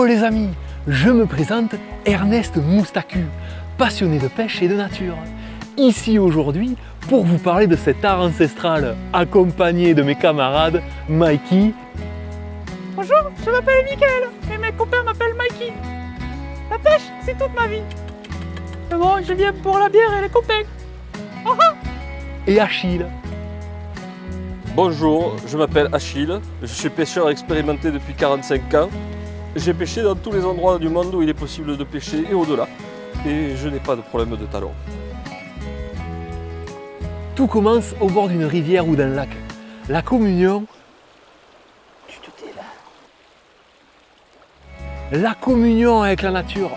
Bon les amis, je me présente Ernest Moustacu, passionné de pêche et de nature. Ici aujourd'hui pour vous parler de cet art ancestral, accompagné de mes camarades Mikey. Bonjour, je m'appelle Mickaël et mes copains m'appellent Mikey. La pêche, c'est toute ma vie. Mais bon, je viens pour la bière et les copains. Et Achille. Bonjour, je m'appelle Achille, je suis pêcheur expérimenté depuis 45 ans. J'ai pêché dans tous les endroits du monde où il est possible de pêcher et au-delà. Et je n'ai pas de problème de talons. Tout commence au bord d'une rivière ou d'un lac. La communion. Tu te tais là. La communion avec la nature.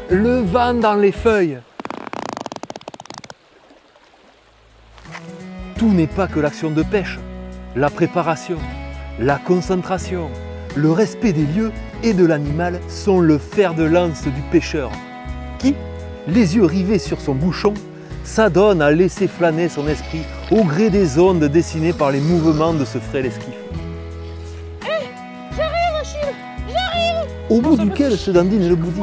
Le vent dans les feuilles. Tout n'est pas que l'action de pêche. La préparation, la concentration, le respect des lieux et de l'animal sont le fer de lance du pêcheur, qui, les yeux rivés sur son bouchon, s'adonne à laisser flâner son esprit au gré des ondes dessinées par les mouvements de ce frêle esquif. J'arrive, Achille, j'arrive. Au bout duquel se dandine le boudique,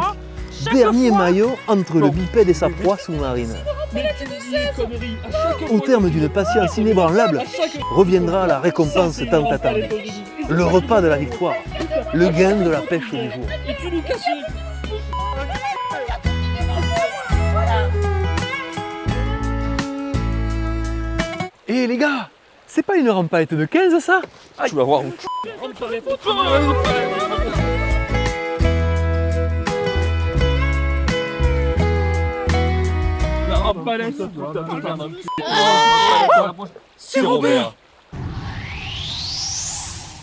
dernier maillot entre le bipède et sa proie sous-marine. Au terme d'une patience inébranlable, reviendra la récompense tant attendue. Le repas de la victoire, le gain de la pêche du jour. Eh les gars, c'est pas une rampalette de 15 ça? Tu vas voir. C'est Robert.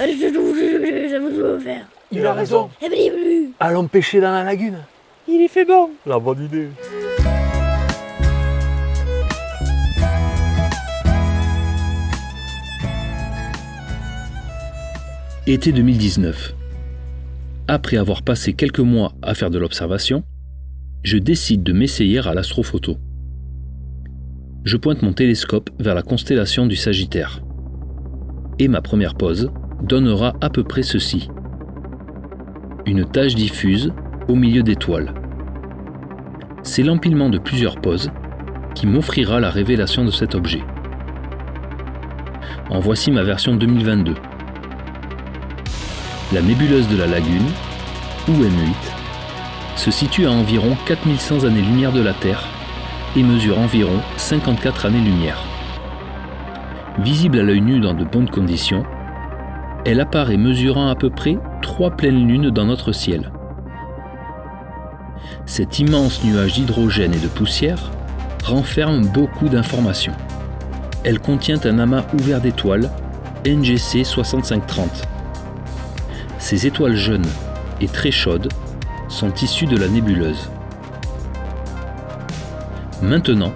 Je veux faire. Il a raison. Eh ben, il est venu. Allons pêcher dans la lagune. Il y fait bon. La bonne idée. Été 2019. Après avoir passé quelques mois à faire de l'observation, je décide de m'essayer à l'astrophoto. Je pointe mon télescope vers la constellation du Sagittaire. Et ma première pose donnera à peu près ceci. Une tache diffuse au milieu d'étoiles. C'est l'empilement de plusieurs poses qui m'offrira la révélation de cet objet. En voici ma version 2022. La nébuleuse de la lagune, ou M8, se situe à environ 4100 années-lumière de la Terre et mesure environ 54 années-lumière. Visible à l'œil nu dans de bonnes conditions, elle apparaît mesurant à peu près 3 pleines lunes dans notre ciel. Cet immense nuage d'hydrogène et de poussière renferme beaucoup d'informations. Elle contient un amas ouvert d'étoiles, NGC 6530. Ces étoiles jeunes et très chaudes sont issues de la nébuleuse. Maintenant,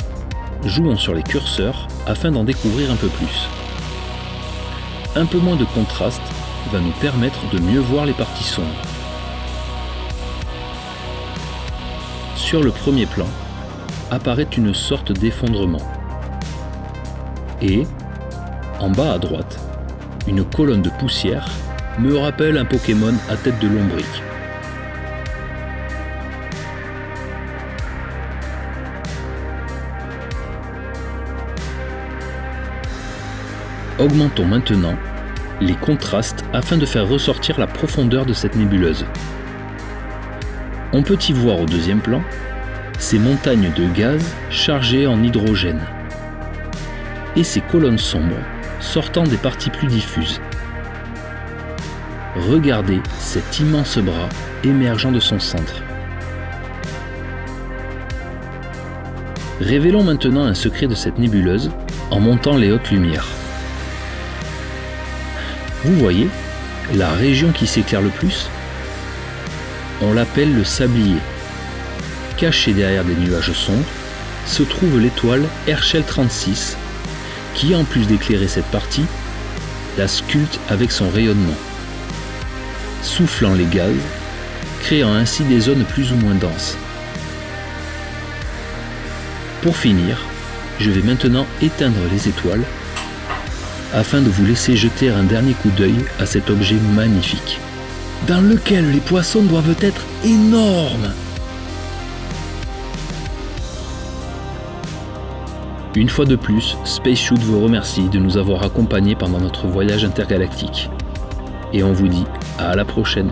jouons sur les curseurs afin d'en découvrir un peu plus. Un peu moins de contraste va nous permettre de mieux voir les parties sombres. Sur le premier plan, apparaît une sorte d'effondrement. Et, en bas à droite, une colonne de poussière me rappelle un Pokémon à tête de lombric. Augmentons maintenant les contrastes afin de faire ressortir la profondeur de cette nébuleuse. On peut y voir au deuxième plan ces montagnes de gaz chargées en hydrogène et ces colonnes sombres sortant des parties plus diffuses. Regardez cet immense bras émergeant de son centre. Révélons maintenant un secret de cette nébuleuse en montant les hautes lumières. Vous voyez, la région qui s'éclaire le plus, on l'appelle le sablier. Cachée derrière des nuages sombres, se trouve l'étoile Herschel 36, qui, en plus d'éclairer cette partie, la sculpte avec son rayonnement, soufflant les gaz, créant ainsi des zones plus ou moins denses. Pour finir, je vais maintenant éteindre les étoiles afin de vous laisser jeter un dernier coup d'œil à cet objet magnifique. dans lequel les poissons doivent être énormes. Une fois de plus, Space Shoot vous remercie de nous avoir accompagnés pendant notre voyage intergalactique. Et on vous dit à la prochaine.